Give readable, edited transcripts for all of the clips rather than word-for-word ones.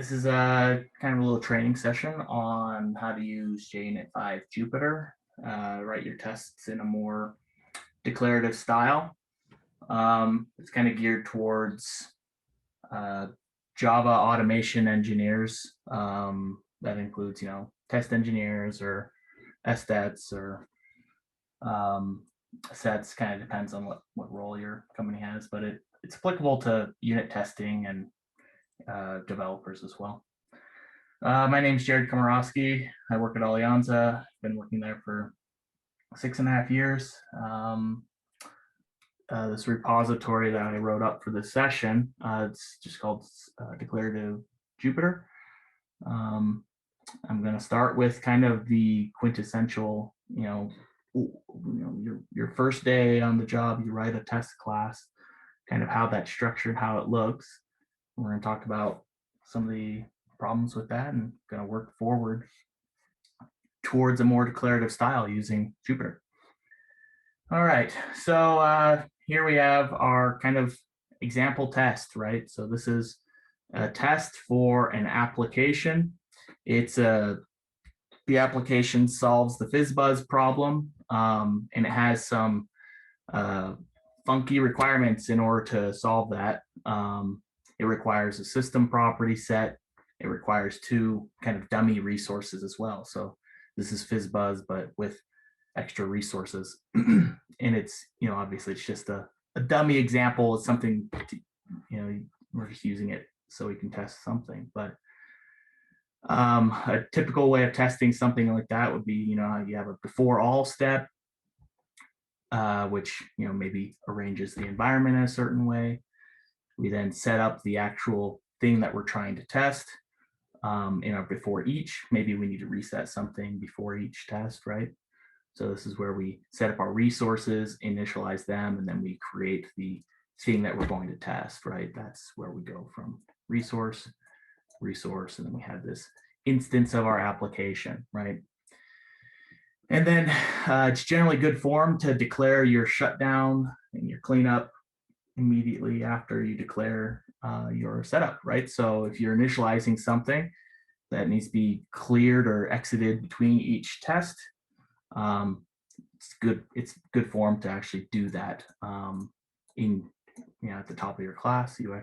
This is a kind of a little training session on how to use JUnit5 Jupiter, write your tests in a more declarative style. It's kind of geared towards Java automation engineers. That includes, test engineers or STETs or sets. Kind of depends on what role your company has, but it's applicable to unit testing and developers as well. My name is Jared Komoroski. I work at Alianza. Been working there for 6.5 years. This repository that I wrote up for this session, it's just called Declarative Jupiter. I'm going to start with kind of the quintessential, your first day on the job, you write a test class, kind of how that's structured, how it looks. We're going to talk about some of the problems with that and going to work forward towards a more declarative style using Jupiter. All right, so here we have our kind of example test, right? So this is a test for an application. The application solves the FizzBuzz problem, and it has some funky requirements in order to solve that. It requires a system property set. It requires 2 kind of dummy resources as well. So this is FizzBuzz, but with extra resources. And it's, obviously it's just a dummy example. It's something, we're just using it so we can test something. But a typical way of testing something like that would be, you have a before all step, which, maybe arranges the environment in a certain way. We then set up the actual thing that we're trying to test in our before each. Maybe we need to reset something before each test, right? So this is where we set up our resources, initialize them, and then we create the thing that we're going to test, right? That's where we go from resource, and then we have this instance of our application, right? And then it's generally good form to declare your shutdown and your cleanup immediately after you declare your setup, right? So if you're initializing something that needs to be cleared or exited between each test, it's good form to actually do that at the top of your class. You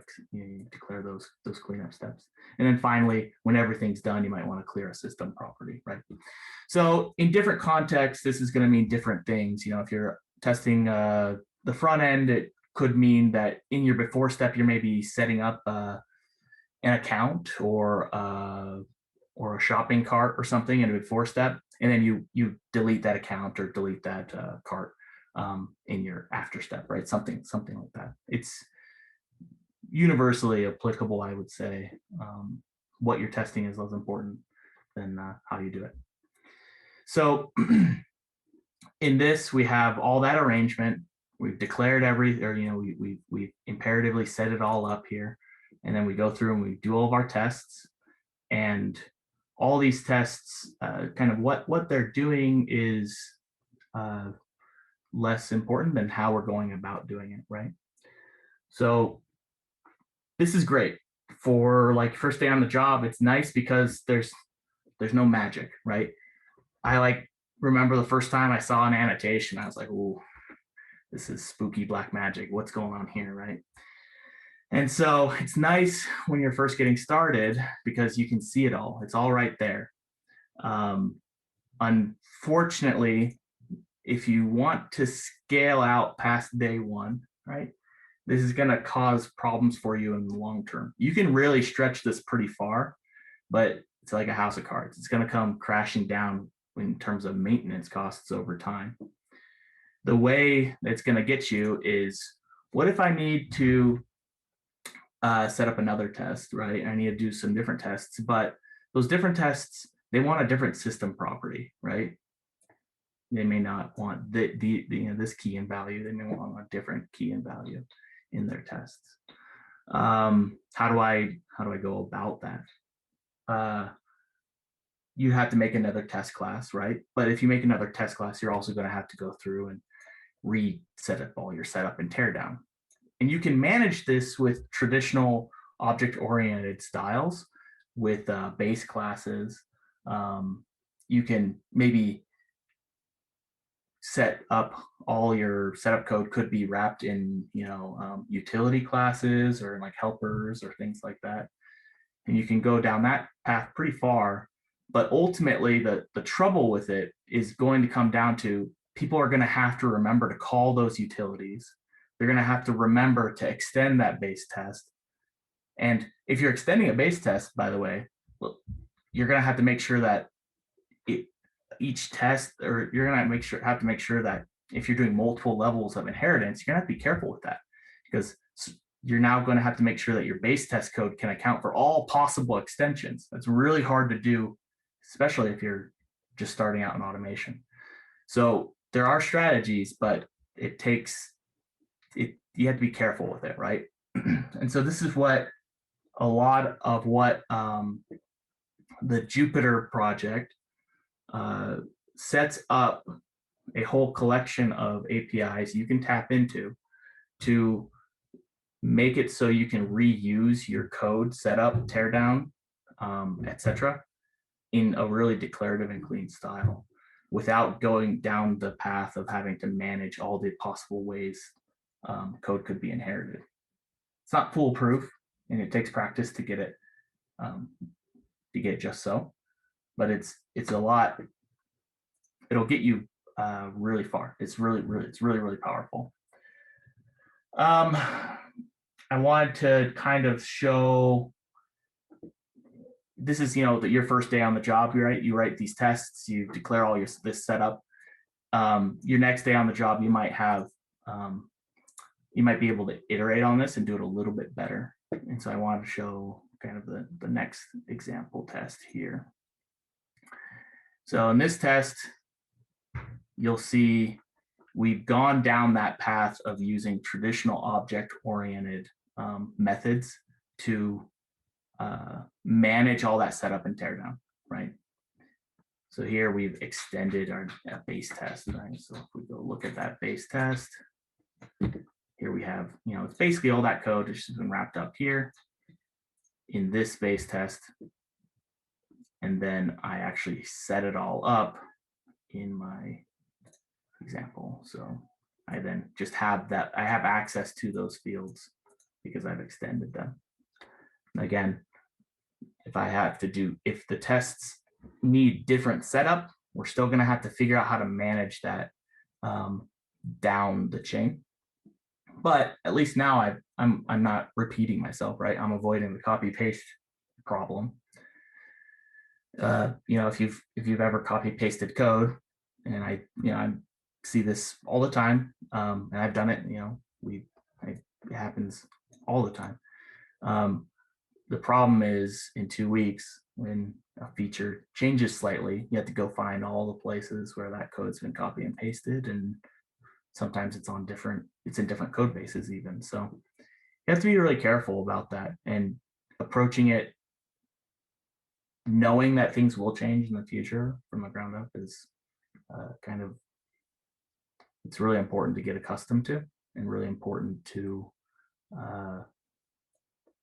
declare those cleanup steps, and then finally, when everything's done, you might want to clear a system property, right? So in different contexts, this is going to mean different things. If you're testing the front end, it could mean that in your before step, you're maybe setting up an account or a shopping cart or something in a before step, and then you delete that account or delete that cart in your after step, right? Something like that. It's universally applicable, I would say. What you're testing is less important than how you do it. So in this, we have all that arrangement. We've declared we imperatively set it all up here, and then we go through and we do all of our tests. And all these tests, kind of what they're doing is less important than how we're going about doing it, right? So this is great for like first day on the job. It's nice because there's no magic, right? I remember the first time I saw an annotation, I was like, ooh, this is spooky black magic. What's going on here, right? And so it's nice when you're first getting started because you can see it all. It's all right there. Unfortunately, if you want to scale out past day 1, right, this is going to cause problems for you in the long term. You can really stretch this pretty far, but it's like a house of cards. It's going to come crashing down in terms of maintenance costs over time. The way it's going to get you is, what if I need to set up another test, right? I need to do some different tests, but those different tests, they want a different system property, right? They may not want this key and value. They may want a different key and value in their tests. How do I go about that? You have to make another test class, right? But if you make another test class, you're also going to have to go through and reset up all your setup and teardown. And you can manage this with traditional object-oriented styles, with base classes. You can maybe set up all your setup code could be wrapped in, utility classes or like helpers or things like that. And you can go down that path pretty far. But ultimately, the trouble with it is going to come down to people are going to have to remember to call those utilities. They're going to have to remember to extend that base test. And if you're extending a base test, by the way, you're going to have to make sure that each test, or you're going to have to make sure that if you're doing multiple levels of inheritance, you're going to have to be careful with that, because you're now going to have to make sure that your base test code can account for all possible extensions. That's really hard to do, especially if you're just starting out in automation. So there are strategies, but it takes it. You have to be careful with it, right? And so this is what a lot of what the Jupiter project sets up a whole collection of APIs you can tap into to make it so you can reuse your code, setup, teardown, etc., in a really declarative and clean style, without going down the path of having to manage all the possible ways code could be inherited. It's not foolproof, and it takes practice to get it just so, but it's a lot. It'll get you really far. It's really powerful. I wanted to kind of show, this is, your first day on the job, you write these tests, you declare all this setup. Your next day on the job, you might be able to iterate on this and do it a little bit better. And so I wanted to show kind of the next example test here. So in this test, you'll see we've gone down that path of using traditional object-oriented methods to manage all that setup and teardown, right? So here we've extended our base test, right? So if we go look at that base test, here we have, it's basically all that code has just been wrapped up here in this base test. And then I actually set it all up in my example. So I then just have that, I have access to those fields because I've extended them. Again, if the tests need different setup, we're still going to have to figure out how to manage that down the chain. But at least now I'm not repeating myself, right? I'm avoiding the copy paste problem. If you've ever copy pasted code, and I see this all the time, and I've done it. It happens all the time. The problem is in 2 weeks, when a feature changes slightly, you have to go find all the places where that code's been copy and pasted, and sometimes it's in different code bases even. So you have to be really careful about that, and approaching it knowing that things will change in the future from the ground up is it's really important to get accustomed to, and really important to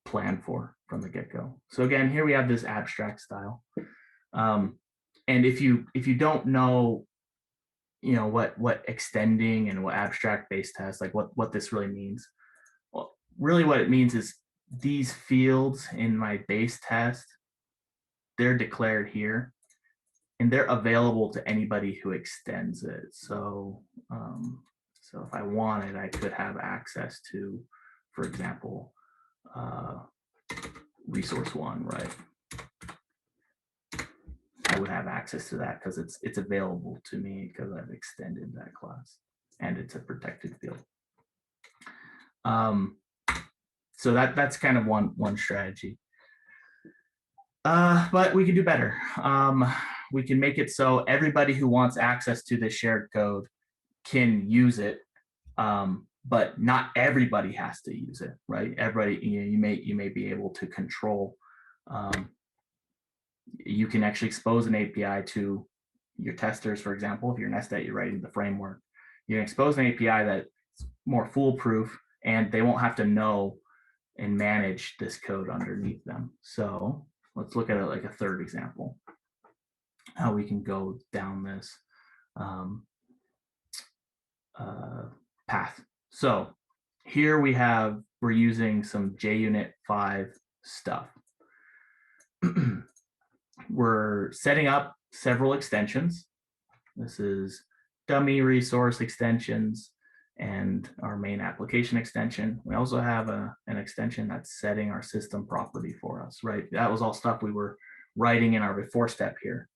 plan for from the get-go. So again, here we have this abstract style. And if you don't know, what extending and what abstract base test, like what this really means, well, really what it means is these fields in my base test, they're declared here, and they're available to anybody who extends it. So if I wanted, I could have access to, for example, resource 1, right? I would have access to that because it's available to me because I've extended that class, and it's a protected field. So that's kind of one strategy. But we can do better. We can make it so everybody who wants access to this shared code can use it, but not everybody has to use it, right? Everybody, you may be able to control. You can actually expose an API to your testers, for example. If you're Nestet, you're writing the framework, you can expose an API that's more foolproof, and they won't have to know and manage this code underneath them. So let's look at it like a third example, how we can go down this path. So here we're using some JUnit5 stuff. We're setting up several extensions. This is dummy resource extensions and our main application extension. We also have an extension that's setting our system property for us, right? That was all stuff we were writing in our before step here.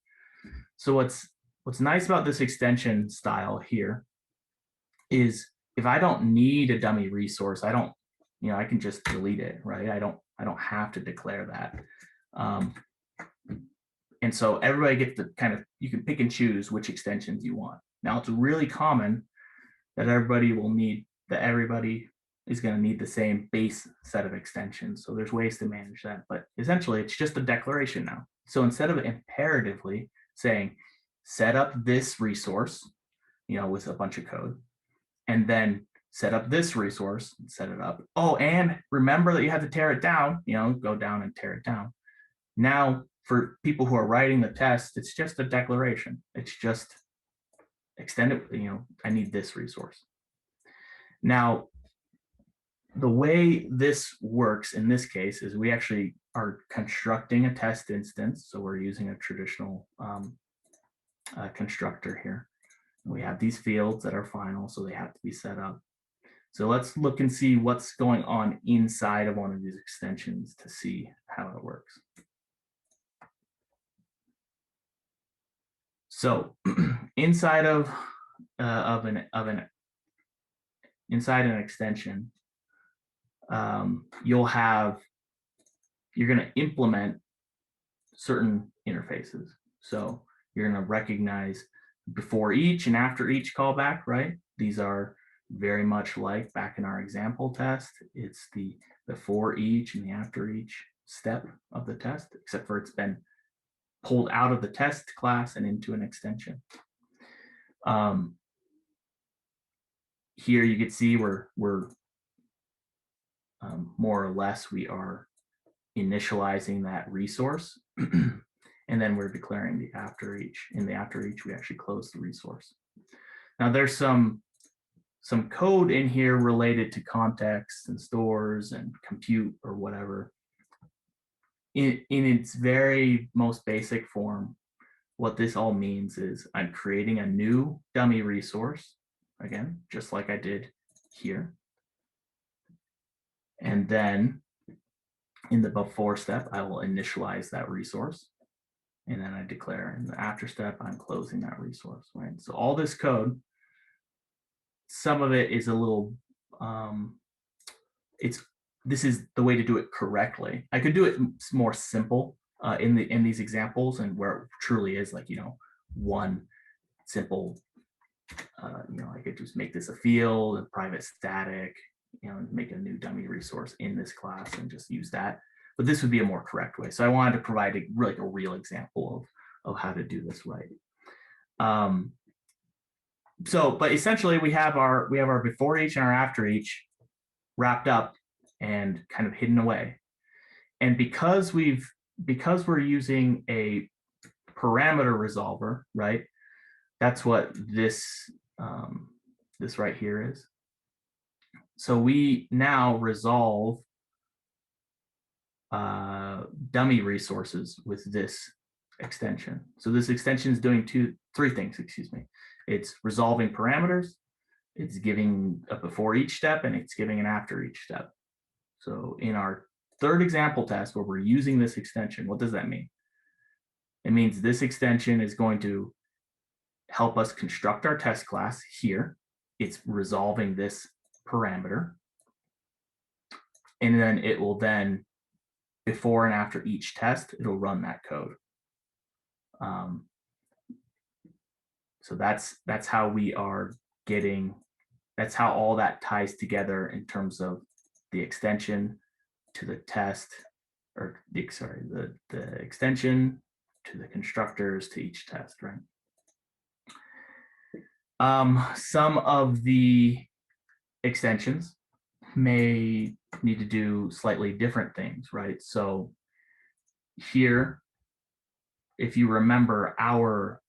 So what's nice about this extension style here is if I don't need a dummy resource, I can just delete it, right? I don't have to declare that. And so everybody gets to you can pick and choose which extensions you want. Now it's really common that everybody is going to need the same base set of extensions. So there's ways to manage that, but essentially it's just a declaration now. So instead of imperatively saying, set up this resource, with a bunch of code, and then set up this resource and set it up. Oh, and remember that you have to tear it down, go down and tear it down. Now, for people who are writing the test, it's just a declaration. It's just extend it, I need this resource. Now, the way this works in this case is we actually are constructing a test instance. So we're using a traditional constructor here. We have these fields that are final, so they have to be set up. So let's look and see what's going on inside of one of these extensions to see how it works. So inside of an extension, you're going to implement certain interfaces. So you're going to recognize before each and after each callback, right? These are very much like back in our example test. It's the before each and the after each step of the test, except for it's been pulled out of the test class and into an extension. Here you can see we're more or less we are initializing that resource, and then we're declaring the after each. In the after each, we actually close the resource. Now there's some code in here related to context and stores and compute or whatever. In its very most basic form, what this all means is I'm creating a new dummy resource, again, just like I did here. And then in the before step, I will initialize that resource. And then I declare in the after step, I'm closing that resource, right? So all this code, some of it is a little, this is the way to do it correctly. I could do it more simple in these examples, and where it truly is like, one simple, I could just make this a field, a private static, make a new dummy resource in this class and just use that. But this would be a more correct way. So I wanted to provide a real example of how to do this right. But essentially we have our before each and our after each wrapped up and kind of hidden away. And because we're using a parameter resolver, right? That's what this right here is. So we now resolve dummy resources with this extension. So this extension is doing three things, excuse me. It's resolving parameters, it's giving a before each step, and it's giving an after each step. So in our third example test where we're using this extension, what does that mean? It means this extension is going to help us construct our test class here. It's resolving this parameter. And then it will then, before and after each test, it'll run that code. So that's how we are getting, that's how all that ties together in terms of the extension to the test, or the extension to the constructors to each test, right? Some of the extensions may need to do slightly different things, right? So here, if you remember our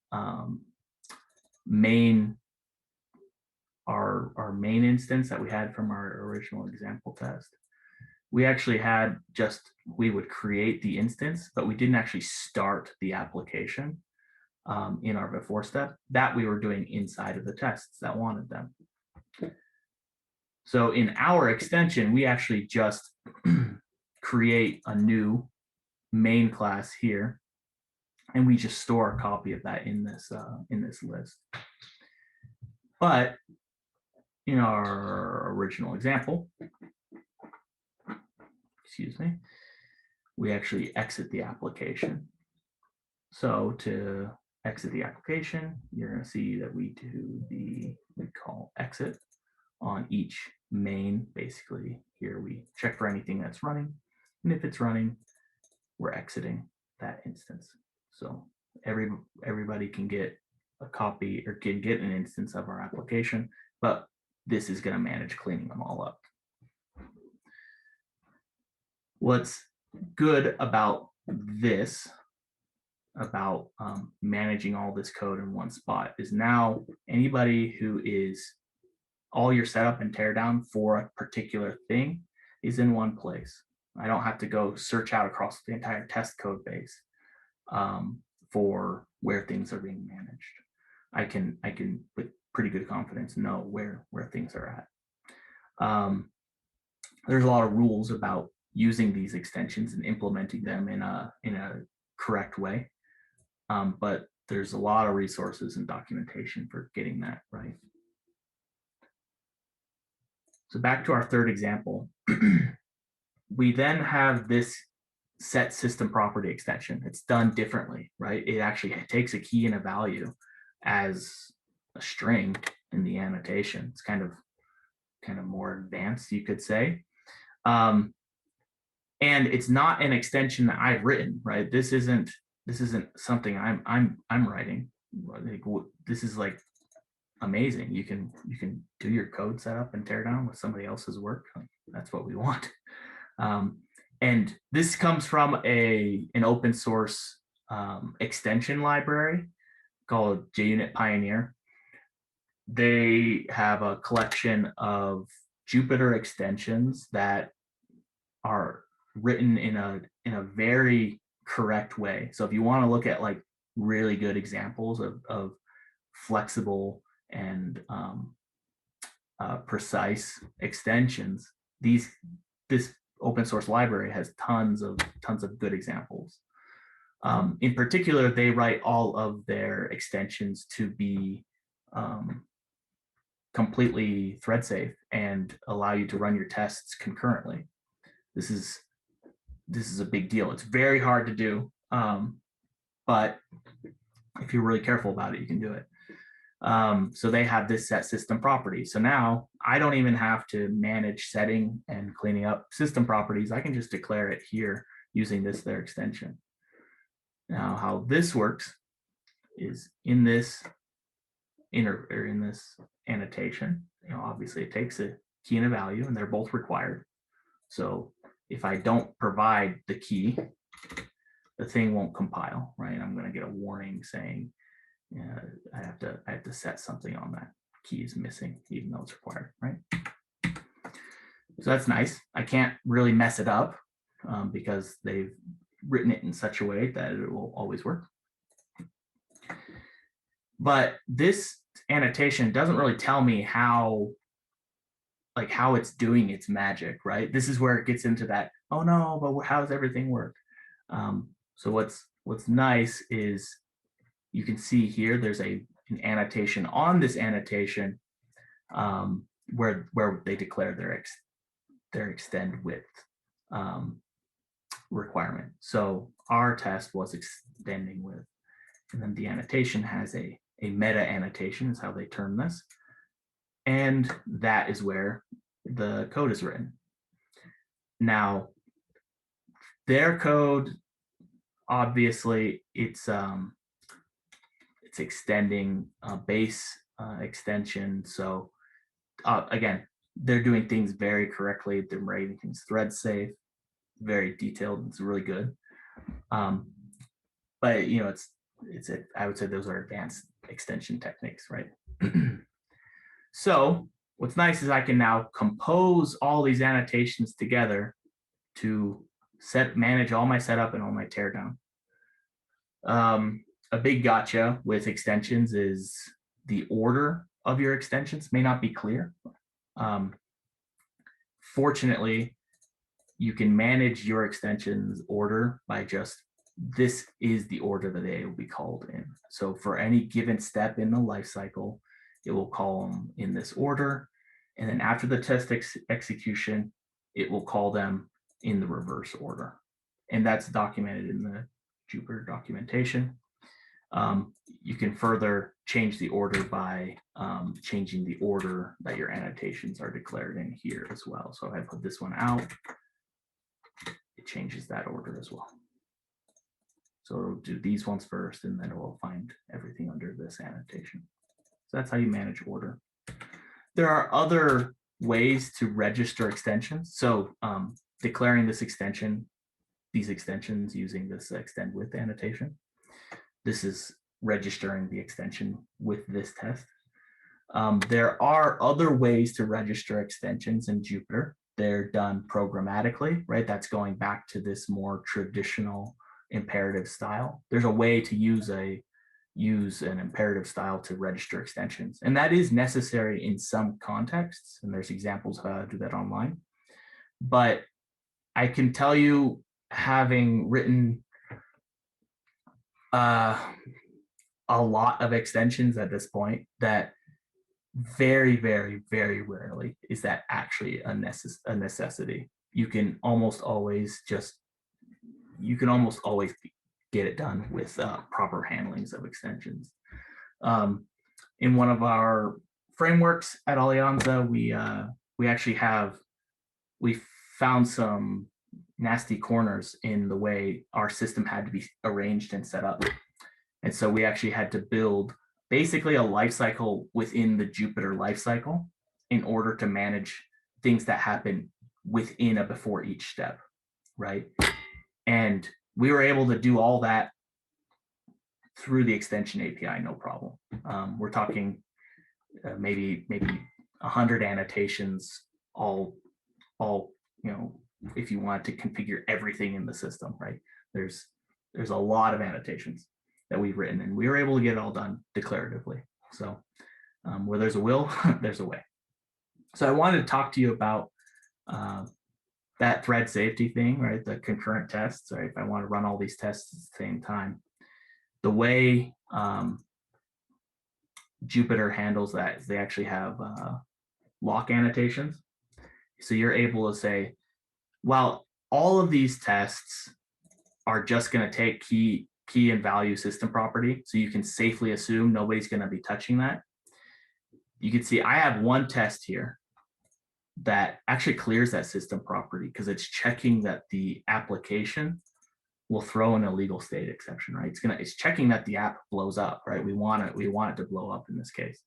main instance that we had from our original example test, we actually had we would create the instance, but we didn't actually start the application in our before step. That we were doing inside of the tests that wanted them. So in our extension, we actually just create a new main class here, and we just store a copy of that in this list. But in our original example, we actually exit the application. So to exit the application, you're going to see that we do we call exit on each main. Basically, here we check for anything that's running, and if it's running, we're exiting that instance. So everybody can get a copy or can get an instance of our application, but this is going to manage cleaning them all up. What's good about this, about managing all this code in one spot, is now anybody who is all your setup and teardown for a particular thing is in one place. I don't have to go search out across the entire test code base for where things are being managed. I can with pretty good confidence know where things are at. There's a lot of rules about using these extensions and implementing them in a correct way, but there's a lot of resources and documentation for getting that right. So back to our third example, we then have this set system property extension. It's done differently, right? It actually takes a key and a value as a string in the annotation. It's kind of more advanced, you could say. And it's not an extension that I've written, right? This isn't something I'm writing. This is like amazing. You can do your code setup and tear down with somebody else's work. That's what we want. And this comes from an open source extension library called JUnit Pioneer. They have a collection of Jupyter extensions that are written in a very correct way. So if you want to look at like really good examples of flexible and precise extensions, this open source library has tons of good examples. In particular, they write all of their extensions to be completely thread safe and allow you to run your tests concurrently. This is a big deal. It's very hard to do, but if you're really careful about it, you can do it. So they have this set system property. So now I don't even have to manage setting and cleaning up system properties. I can just declare it here using their extension. Now, how this works is in this annotation. Obviously it takes a key and a value, and they're both required. So if I don't provide the key, the thing won't compile, right? I'm going to get a warning saying, I have to set something on that. Key is missing, even though it's required, right? So that's nice. I can't really mess it up because they've written it in such a way that it will always work. But this annotation doesn't really tell me how it's doing its magic, right? This is where it gets into that, oh no, but how does everything work? So what's nice is you can see here there's an annotation on this annotation where they declare their extend width requirement. So our test was extending width, and then the annotation has a meta annotation is how they term this, and that is where the code is written. Now, their code, obviously, it's extending a base extension. So again, they're doing things very correctly. They're writing things thread safe, very detailed. It's really good. But I would say those are advanced extension techniques, right? So what's nice is I can now compose all these annotations together to manage all my setup and all my teardown. A big gotcha with extensions is the order of your extensions may not be clear. Fortunately, you can manage your extensions order by just, this is the order that they will be called in. So for any given step in the life cycle, it will call them in this order. And then after the test execution, it will call them in the reverse order. And that's documented in the Jupyter documentation. You can further change the order by changing the order that your annotations are declared in here as well. So if I put this one out, it changes that order as well. So it'll do these ones first, and then it will find everything under this annotation. So that's how you manage order. There are other ways to register extensions. So declaring this extension, these extensions using this extend with annotation. This is registering the extension with this test. There are other ways to register extensions in Jupyter. They're done programmatically, right? That's going back to this more traditional imperative style. There's a way to use an imperative style to register extensions, and that is necessary in some contexts, and there's examples of how to do that online. But I can tell you, having written a lot of extensions at this point, that very, very, very rarely is that actually a necessity. You can almost always get it done with proper handlings of extensions. In one of our frameworks at Alianza, we found some nasty corners in the way our system had to be arranged and set up. And so we actually had to build basically a lifecycle within the Jupyter lifecycle in order to manage things that happen within a before each step, right? And we were able to do all that through the extension API, no problem. We're talking maybe 100 annotations, all if you want to configure everything in the system, right? There's a lot of annotations that we've written, and we were able to get it all done declaratively. So where there's a will, there's a way. So I wanted to talk to you about that thread safety thing, right? The concurrent tests, right? If I want to run all these tests at the same time, the way Jupyter handles that is they actually have lock annotations. So you're able to say, well, all of these tests are just going to take key and value system property. So you can safely assume nobody's going to be touching that. You can see I have one test here that actually clears that system property because it's checking that the application will throw an illegal state exception, right? It's checking that the app blows up, right? We want it to blow up in this case.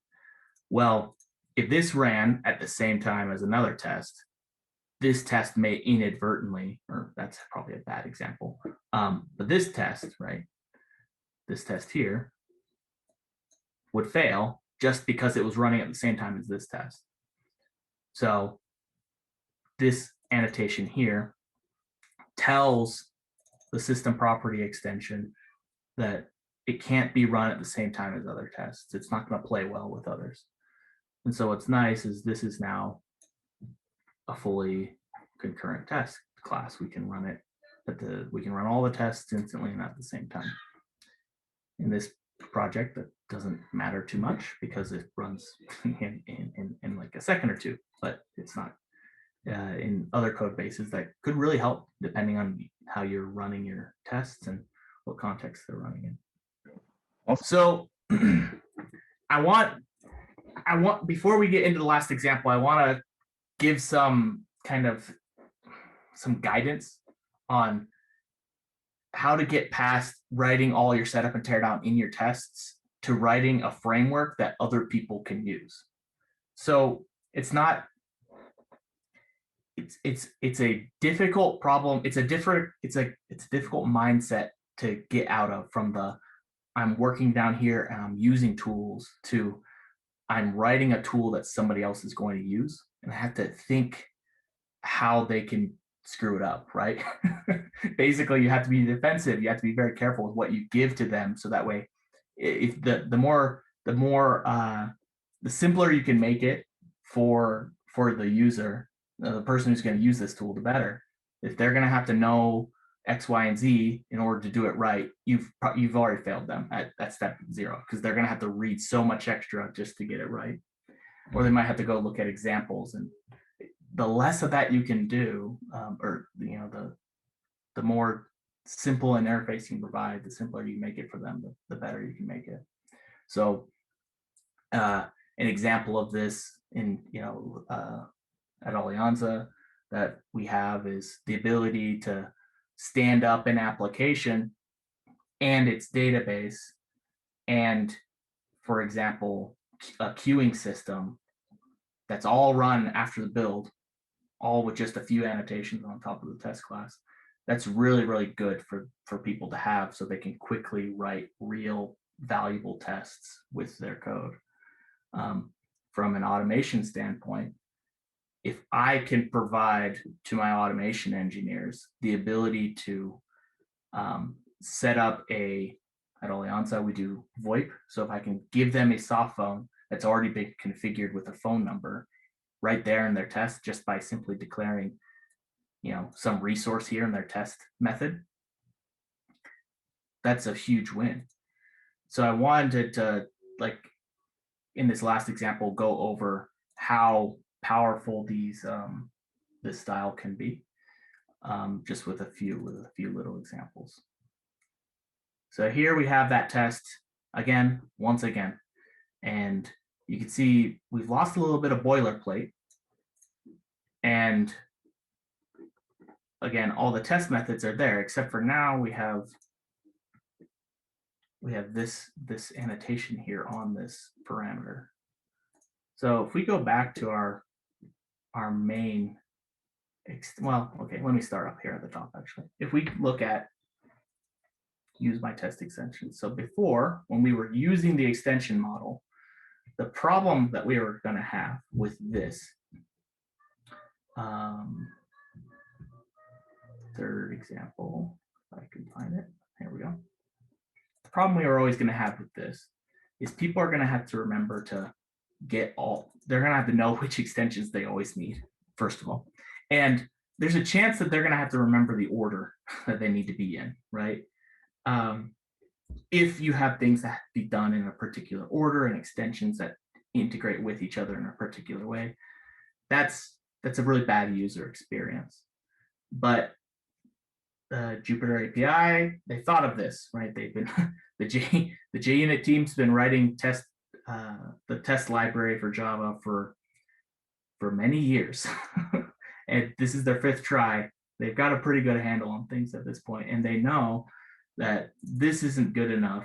Well, if this ran at the same time as another test, this test may inadvertently, or that's probably a bad example, but this test, right? This test here would fail just because it was running at the same time as this test. So this annotation here tells the system property extension that it can't be run at the same time as other tests. It's not going to play well with others. And so what's nice is this is now a fully concurrent test class. We can run it we can run all the tests instantly and at the same time. In this project, that doesn't matter too much because it runs in like a second or two, but it's not in other code bases that could really help depending on how you're running your tests and what context they're running in. Awesome. So I want before we get into the last example, I want to give some guidance on how to get past writing all your setup and teardown in your tests to writing a framework that other people can use. So it's a difficult problem. It's a difficult mindset to get out of, from the I'm working down here and I'm using tools to I'm writing a tool that somebody else is going to use, and I have to think how they can screw it up, right? Basically, you have to be defensive. You have to be very careful with what you give to them, so that way, if the simpler you can make it for the user, the person who's going to use this tool, the better. If they're going to have to know X, Y, and Z in order to do it right, you've already failed them at step 0, because they're going to have to read so much extra just to get it right, or they might have to go look at examples. And the less of that you can do, or the more simple an interface you can provide, the simpler you make it for them, the better you can make it. So an example of this at Alianza that we have is the ability to stand up an application and its database, and, for example, a queuing system that's all run after the build, all with just a few annotations on top of the test class. That's really, really good for people to have, so they can quickly write real valuable tests with their code. From an automation standpoint, if I can provide to my automation engineers the ability to set up at Alianza, we do VoIP. So if I can give them a soft phone that's already been configured with a phone number right there in their test, just by simply declaring, some resource here in their test method, that's a huge win. So I wanted to, in this last example, go over how powerful this style can be, just with a few little examples. So here we have that test once again, and you can see we've lost a little bit of boilerplate, and again, all the test methods are there, except for now we have this annotation here on this parameter. So if we go back to our main, let me start up here at the top, actually. If we look at use my test extension. So before, when we were using the extension model, the problem that we were going to have with this third example, if I can find it, here we go. The problem we were always going to have with this is people are going to have to remember to they're going to have to know which extensions they always need, first of all. And there's a chance that they're going to have to remember the order that they need to be in, right? If you have things that have to be done in a particular order and extensions that integrate with each other in a particular way, that's a really bad user experience. But the Jupiter API, they thought of this, right? They've been the JUnit team's been writing the test library for Java for many years, and this is their 5th try. They've got a pretty good handle on things at this point, and they know that this isn't good enough,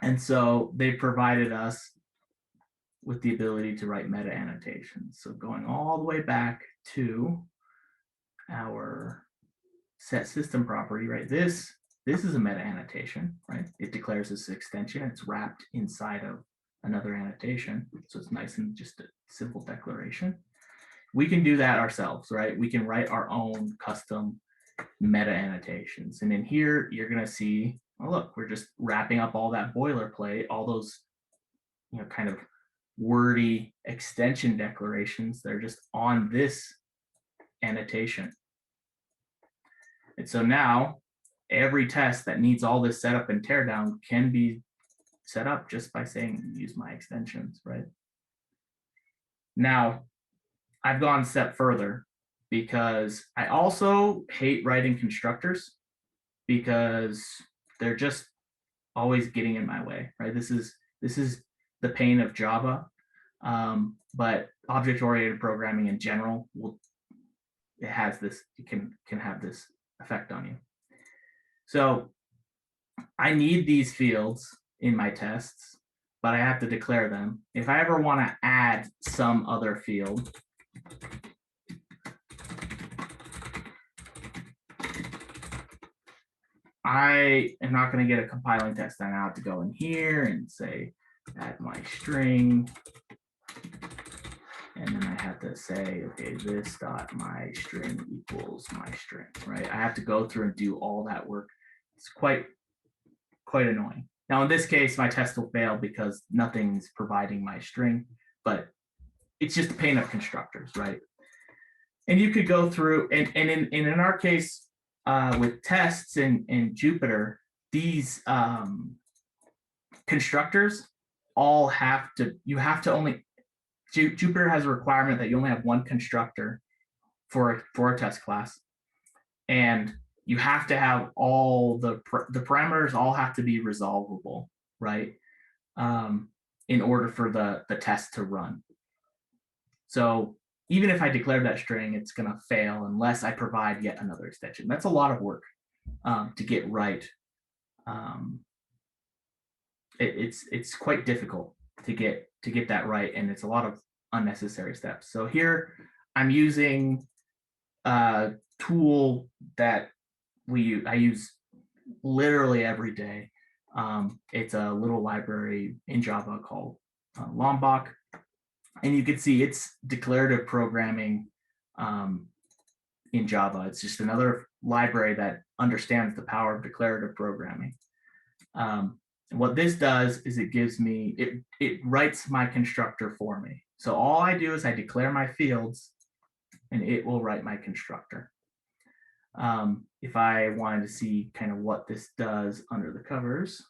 and so they provided us with the ability to write meta annotations. So going all the way back to our set system property, right? This is a meta annotation, right? It declares this extension. It's wrapped inside of another annotation, so it's nice and just a simple declaration. We can do that ourselves, right? We can write our own custom meta annotations, and in here you're going to see, oh look, we're just wrapping up all that boilerplate, all those kind of wordy extension declarations. They're just on this annotation. And so now every test that needs all this setup and teardown can be set up just by saying use my extensions, right? Now, I've gone a step further because I also hate writing constructors, because they're just always getting in my way, right? This is the pain of Java, but object-oriented programming in general it can have this effect on you. So I need these fields in my tests, but I have to declare them. If I ever want to add some other field, I am not going to get a compiling test. I now have to go in here and say add my string. And then I have to say, okay, this dot my string equals my string, right? I have to go through and do all that work. It's quite annoying. Now, in this case, my test will fail because nothing's providing my string, but it's just a pain of constructors, right? And you could go through, and in our case, with tests in Jupyter, these constructors all have to, you have to only, Jupyter has a requirement that you only have one constructor for a test class, and you have to have all the parameters all have to be resolvable, right? In order for the test to run. So even if I declare that string, it's going to fail unless I provide yet another extension. That's a lot of work to get right. It's quite difficult to get that right, and it's a lot of unnecessary steps. So here I'm using a tool that I use literally every day. It's a little library in Java called Lombok, and you can see it's declarative programming in Java. It's just another library that understands the power of declarative programming. And what this does is it gives me, it writes my constructor for me. So all I do is I declare my fields and it will write my constructor. If I wanted to see kind of what this does under the covers,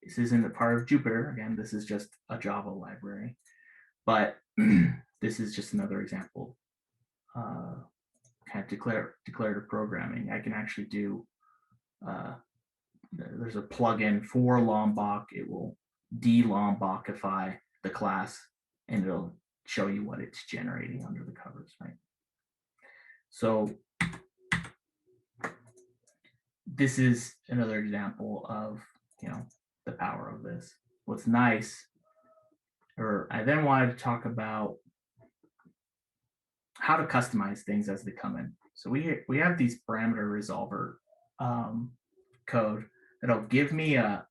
this isn't a part of Jupyter. Again, this is just a Java library, but this is just another example. Kind of declarative programming. I can actually do, there's a plugin for Lombok. It will de-Lombokify the class and it'll show you what it's generating under the covers, right? So this is another example of, the power of this. What's nice, or I then wanted to talk about how to customize things as they come in. So we have these parameter resolver code that'll give me a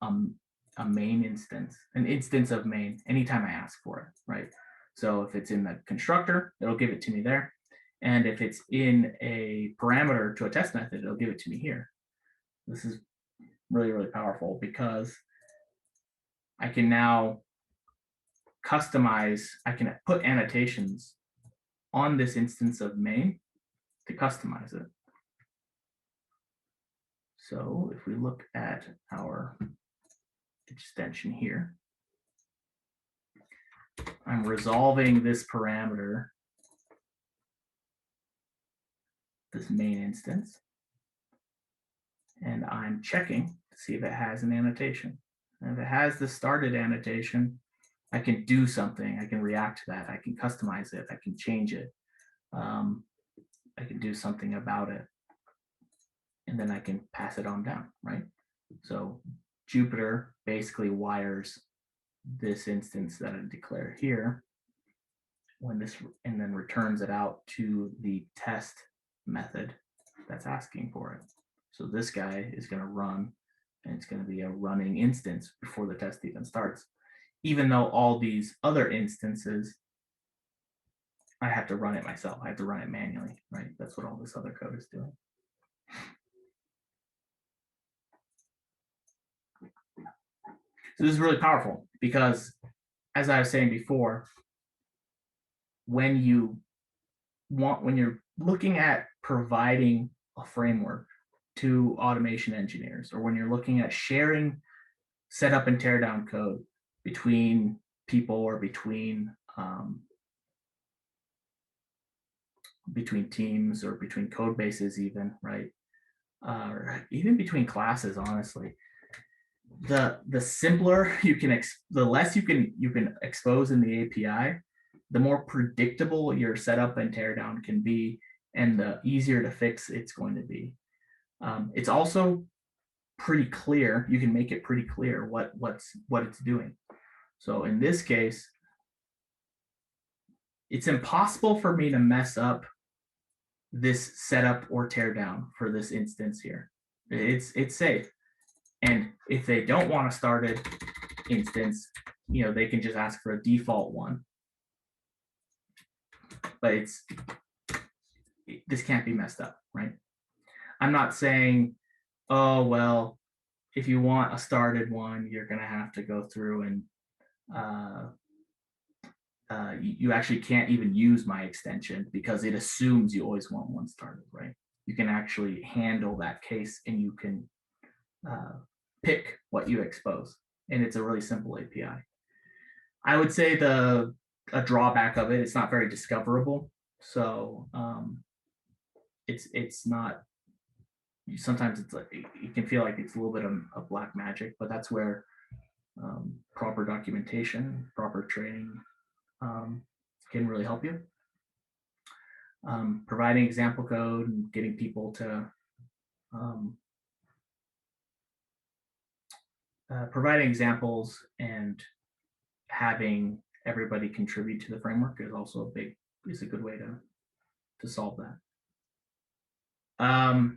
main instance, an instance of main anytime I ask for it, right? So if it's in the constructor, it'll give it to me there. And if it's in a parameter to a test method, it'll give it to me here. This is really, really powerful because I can now customize, I can put annotations on this instance of main to customize it. So if we look at our extension here, I'm resolving this parameter, this main instance, and I'm checking to see if it has an annotation. And if it has the started annotation, I can do something. I can react to that. I can customize it. I can change it. I can do something about it. And then I can pass it on down, right? So Jupyter basically wires this instance that I declare here when this, and then returns it out to the test method that's asking for it. So this guy is going to run, and it's going to be a running instance before the test even starts. Even though all these other instances, I have to run it myself. I have to run it manually, right? That's what all this other code is doing. So this is really powerful because, as I was saying before, when you're looking at providing a framework to automation engineers, or when you're looking at sharing setup and tear down code between people or between teams or between code bases even, right? Or even between classes, honestly. The simpler you can, the less you can expose in the API, the more predictable your setup and teardown can be, and the easier to fix it's going to be. It's also pretty clear. You can make it pretty clear what it's doing. So in this case, it's impossible for me to mess up this setup or teardown for this instance here, It's safe. And if they don't want a started instance, they can just ask for a default one. But this can't be messed up, right? I'm not saying, oh, well, if you want a started one, you're going to have to go through and you actually can't even use my extension because it assumes you always want one started, right? You can actually handle that case and you can pick what you expose. And it's a really simple API. I would say a drawback of it, it's not very discoverable. So it's not, sometimes it's like, you can feel like it's a little bit of black magic, but that's where proper documentation, proper training can really help you. Providing example code and getting people to providing examples and having everybody contribute to the framework is also a good way to solve that. I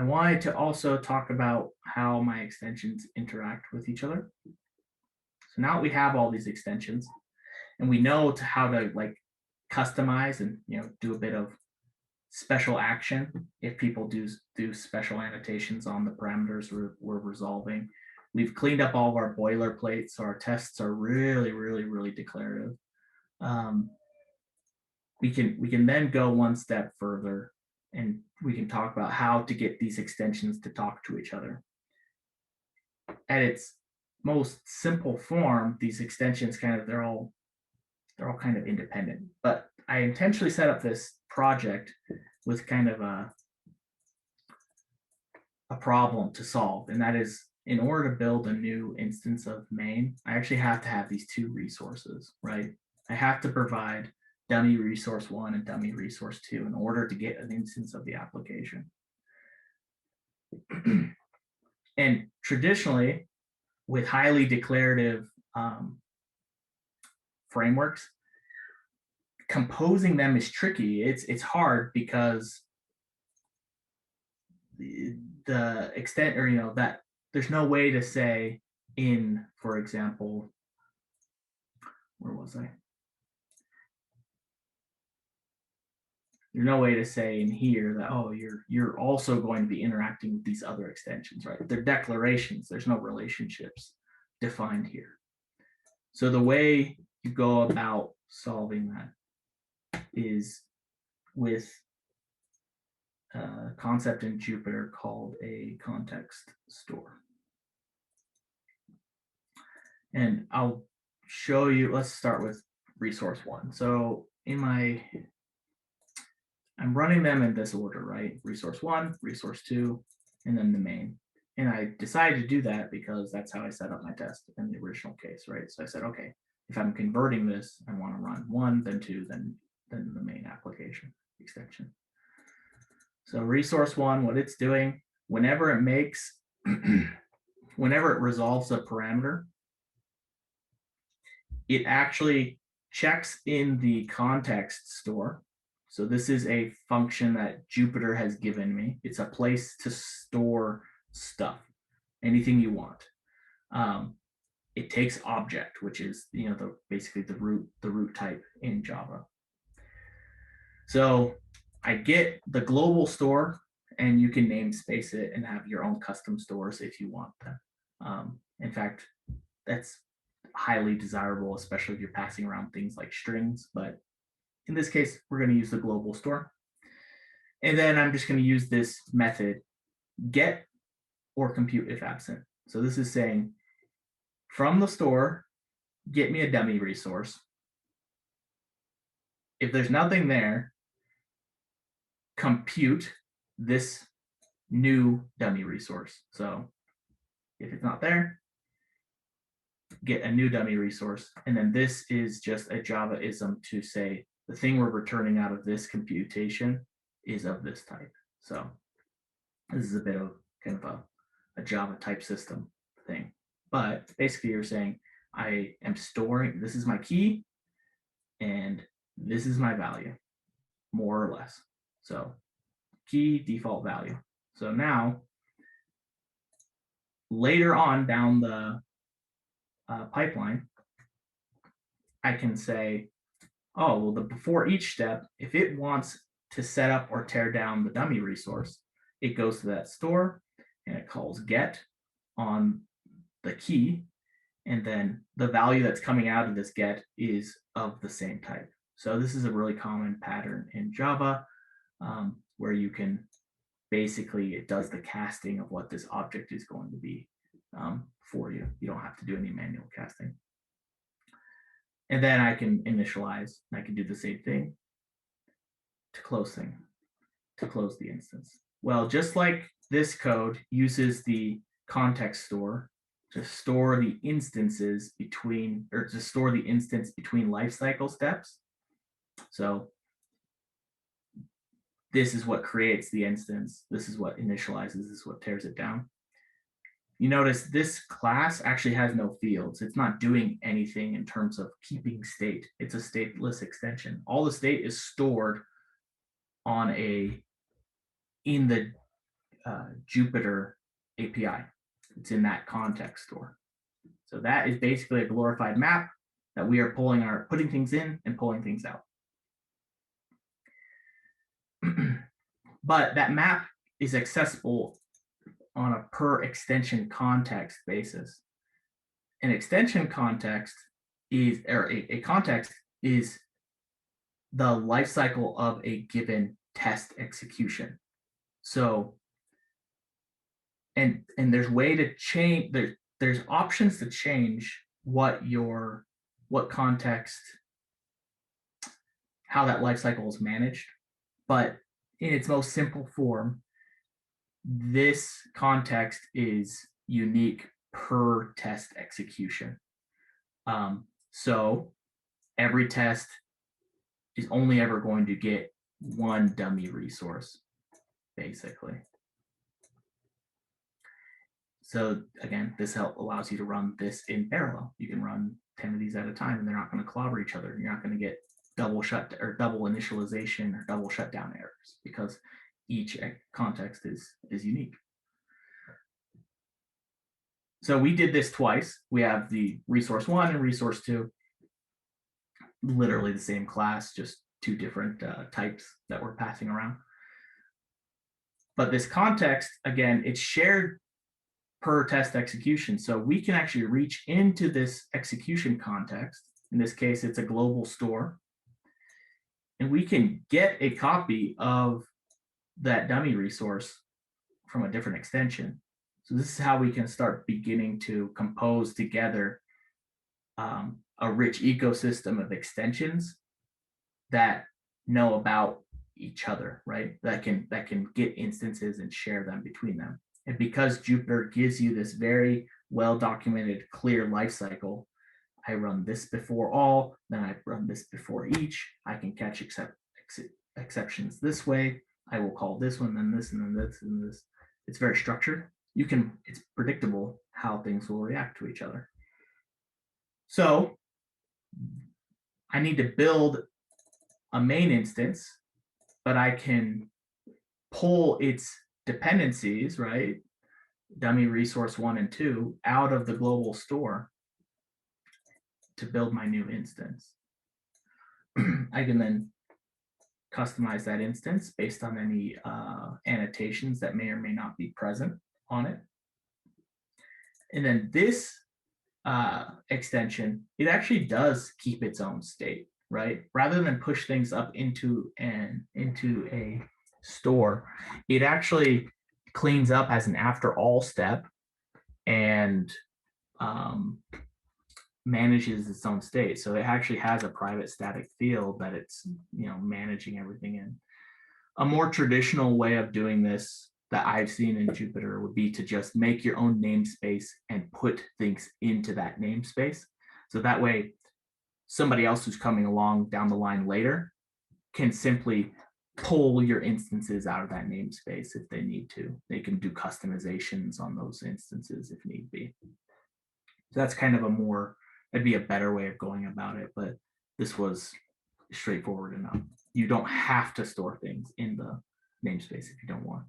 wanted to also talk about how my extensions interact with each other. So now we have all these extensions and we know how to customize and do a bit of special action if people do special annotations on the parameters we're resolving. We've cleaned up all of our boilerplates, so our tests are really, really, really declarative. We can then go one step further and we can talk about how to get these extensions to talk to each other. At its most simple form, these extensions they're all kind of independent. But I intentionally set up this project with kind of a problem to solve, and that is, in order to build a new instance of main, I actually have to have these two resources, right? I have to provide dummy resource 1 and dummy resource 2 in order to get an instance of the application. And traditionally, with highly declarative frameworks, composing them is tricky. It's hard because the extent, or that there's no way to say in, for example, where was I? There's no way to say in here that, oh, you're also going to be interacting with these other extensions, right? They're declarations. There's no relationships defined here. So the way you go about solving that is with a concept in Jupyter called a context store. And I'll show you, let's start with resource 1. So I'm running them in this order, right? Resource 1, resource 2, and then the main. And I decided to do that because that's how I set up my test in the original case, right? So I said, okay, if I'm converting this, I want to run 1, then 2, then the main application extension. So resource 1, what it's doing, whenever it makes, whenever it resolves a parameter, it actually checks in the context store. So this is a function that Jupyter has given me. It's a place to store stuff, anything you want. It takes object, which is basically the root type in Java. So I get the global store, and you can namespace it and have your own custom stores if you want them. In fact, that's highly desirable, especially if you're passing around things like strings. But in this case, we're going to use the global store. And then I'm just going to use this method, get or compute if absent. So this is saying, from the store, get me a dummy resource. If there's nothing there, compute this new dummy resource. So if it's not there, get a new dummy resource. And then this is just a Java-ism to say the thing we're returning out of this computation is of this type. So this is a bit of kind of a Java type system thing. But basically you're saying, I am storing, this is my key, and this is my value, more or less. So key default value. So now, later on down the pipeline, I can say, oh, well, before each step, if it wants to set up or tear down the dummy resource, it goes to that store and it calls get on the key. And then the value that's coming out of this get is of the same type. So this is a really common pattern in Java where you can basically, it does the casting of what this object is going to be for you. You don't have to do any manual casting. And then I can initialize, and I can do the same thing to close the instance. Well, just like this code uses the context store to store the instances between, or to store the instance between lifecycle steps. So this is what creates the instance. This is what initializes, this is what tears it down. You notice this class actually has no fields. It's not doing anything in terms of keeping state. It's a stateless extension. All the state is stored on in the Jupiter API. It's in that context store. So that is basically a glorified map that we are putting things in and pulling things out. But that map is accessible on a per extension context basis. An extension context is, or a context is the life cycle of a given test execution. So, and there's way to change, there's options to change what context, how that life cycle is managed. But in its most simple form, this context is unique per test execution. So every test is only ever going to get one dummy resource, basically. So again, this allows you to run this in parallel. You can run 10 of these at a time and they're not going to clobber each other. You're not going to get double initialization or double shutdown errors because each context is unique. So we did this twice. We have the resource 1 and resource 2, literally the same class, just two different types that we're passing around. But this context, again, it's shared per test execution. So we can actually reach into this execution context. In this case, it's a global store. And we can get a copy of that dummy resource from a different extension. So this is how we can start beginning to compose together a rich ecosystem of extensions that know about each other, right? That can get instances and share them between them. And because Jupiter gives you this very well-documented, clear lifecycle, I run this before all, then I run this before each. I can catch exceptions this way. I will call this one, then this, and then this, and this. It's very structured. It's predictable how things will react to each other. So I need to build a main instance, but I can pull its dependencies, right? Dummy resource 1 and 2 out of the global store to build my new instance. I can then customize that instance based on any annotations that may or may not be present on it. And then this extension, it actually does keep its own state, right? Rather than push things up into a store, it actually cleans up as an after all step and manages its own state. So it actually has a private static field that it's managing everything in. A more traditional way of doing this that I've seen in Jupiter would be to just make your own namespace and put things into that namespace. So that way, somebody else who's coming along down the line later can simply pull your instances out of that namespace if they need to. They can do customizations on those instances if need be. So that's kind of that'd be a better way of going about it, but this was straightforward enough. you don't have to store things in the namespace if you don't want.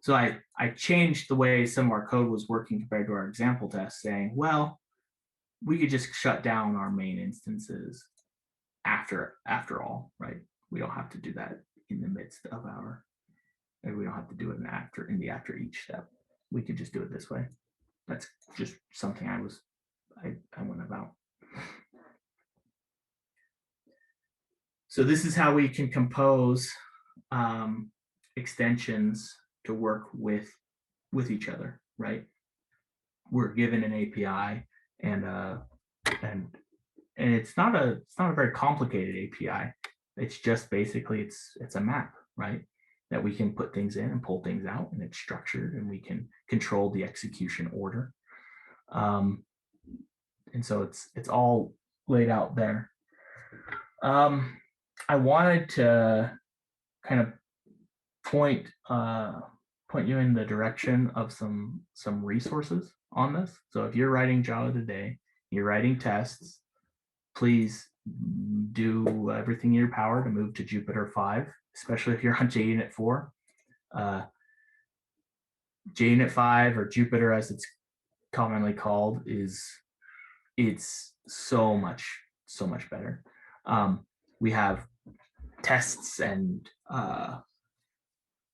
So I changed the way some of our code was working compared to our example test, saying, well, we could just shut down our main instances after all, right? We don't have to do that in the midst of our, we don't have to do it in the after each step. We could just do it this way. That's just something I went about. So this is how we can compose extensions to work with each other, right? We're given an API, and it's not a very complicated API. It's just basically it's a map, right? That we can put things in and pull things out, and it's structured, and we can control the execution order. And so it's all laid out there. I wanted to kind of point you in the direction of some resources on this. So if you're writing Java today, you're writing tests, please do everything in your power to move to Jupiter 5, especially if you're on JUnit4. JUnit5, or Jupiter as it's commonly called, it's so much better. We have tests and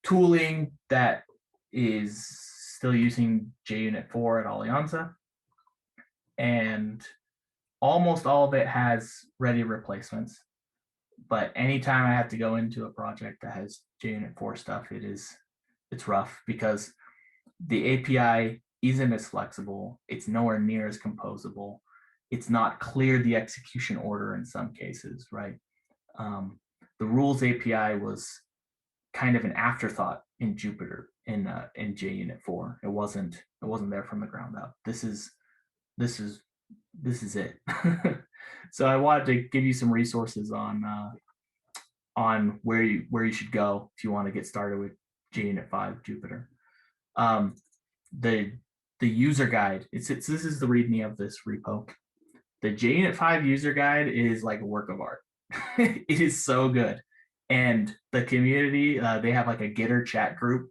tooling that is still using JUnit4 at Alianza, and almost all of it has ready replacements. But anytime I have to go into a project that has JUnit4 stuff, it's rough, because the API isn't as flexible. It's nowhere near as composable. It's not clear the execution order in some cases, right? The rules API was kind of an afterthought in Jupiter in JUnit4. It wasn't there from the ground up. This is it. So I wanted to give you some resources on where you should go if you want to get started with JUnit5 Jupiter. The user guide, this is the README of this repo. The JUnit5 user guide is like a work of art. It is so good. And the community, they have like a Gitter chat group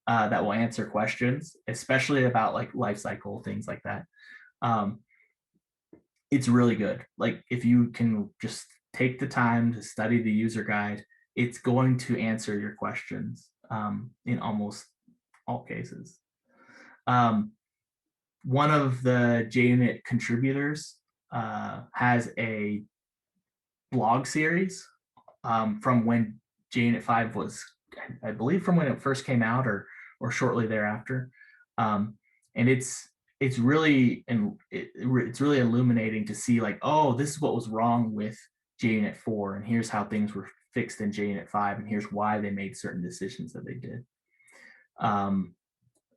that will answer questions, especially about like lifecycle things like that. It's really good. Like, if you can just take the time to study the user guide, it's going to answer your questions in almost all cases. One of the JUnit contributors has a blog series from when JUnit5 was, I believe, from when it first came out or shortly thereafter, and it's really illuminating to see, like, oh, this is what was wrong with JUnit4, and here's how things were fixed in JUnit5, and here's why they made certain decisions that they did.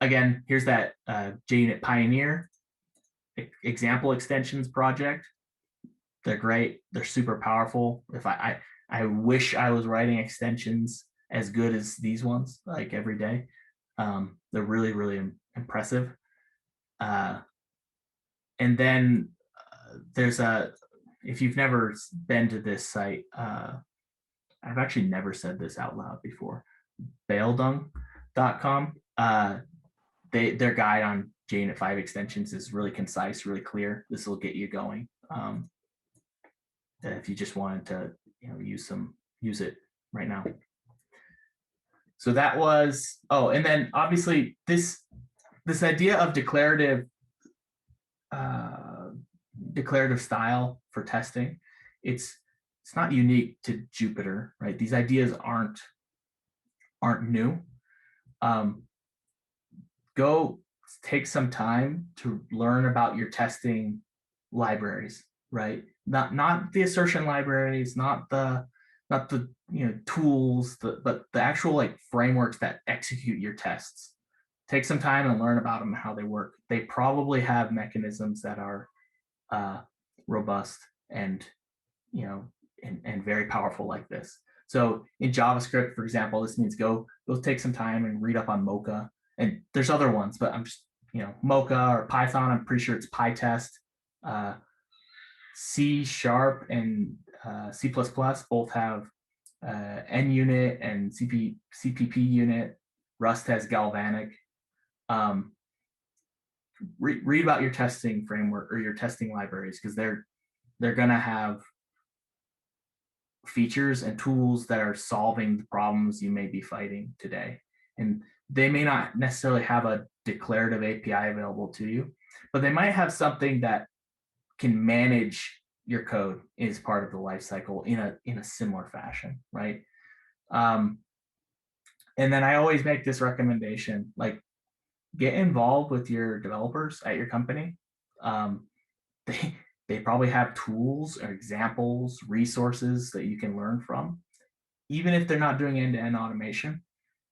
Again, here's that JUnit Pioneer example extensions project. They're great. They're super powerful. If I wish I was writing extensions as good as these ones, like, every day. They're really, really impressive. And then there's if you've never been to this site, I've actually never said this out loud before, baildung.com. Their guide on JUnit5 extensions is really concise, really clear. This will get you going. If you just wanted to, use it right now. So that was, and then obviously this idea of declarative style for testing, it's not unique to Jupiter, right? These ideas aren't new. Go take some time to learn about your testing libraries, right? Not the assertion libraries, not the tools, but the actual, like, frameworks that execute your tests. Take some time and learn about them, how they work. They probably have mechanisms that are robust and very powerful like this. So in JavaScript, for example, this means go take some time and read up on Mocha. And there's other ones, but I'm just, Mocha, or Python, I'm pretty sure it's PyTest. C# and C++ both have NUnit and CPP unit. Rust has galvanic. Read about your testing framework or your testing libraries, because they're going to have features and tools that are solving the problems you may be fighting today. And they may not necessarily have a declarative API available to you, but they might have something that can manage your code as part of the lifecycle in a similar fashion, right? And then I always make this recommendation, like, get involved with your developers at your company. They probably have tools or examples, resources that you can learn from, even if they're not doing end-to-end automation.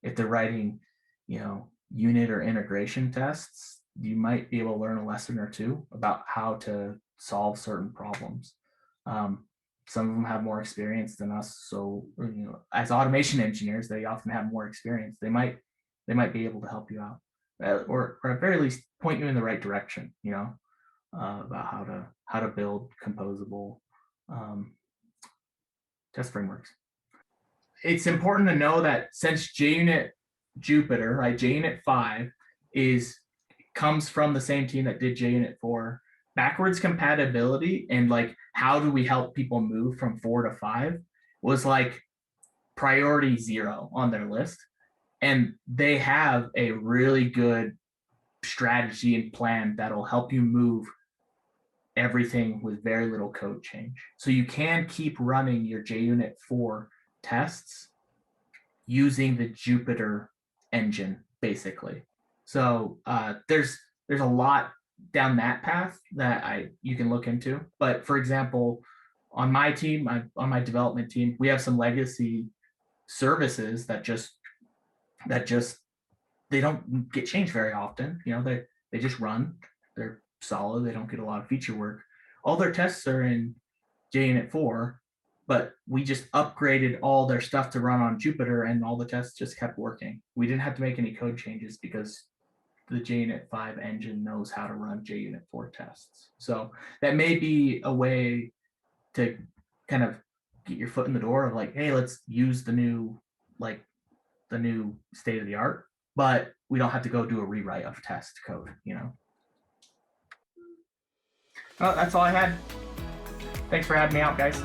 If they're writing, unit or integration tests, you might be able to learn a lesson or two about how to solve certain problems. Some of them have more experience than us, so as automation engineers, they often have more experience. They might be able to help you out, or at very least point you in the right direction. About how to build composable test frameworks. It's important to know that since JUnit5, right, JUnit5 comes from the same team that did JUnit4, backwards compatibility and like how do we help people move from 4 to 5 was like priority 0 on their list. And they have a really good strategy and plan that'll help you move everything with very little code change. So you can keep running your JUnit4 tests using the Jupiter engine, basically. So there's a lot down that path that you can look into. But for example, on my team, on my development team, we have some legacy services that just they don't get changed very often. They just run. They're solid. They don't get a lot of feature work. All their tests are in JUnit4, but we just upgraded all their stuff to run on Jupiter, and all the tests just kept working. We didn't have to make any code changes because the JUnit5 engine knows how to run JUnit4 tests. So that may be a way to kind of get your foot in the door of like, hey, let's use the new state of the art, but we don't have to go do a rewrite of test code, Oh, that's all I had. Thanks for having me out, guys.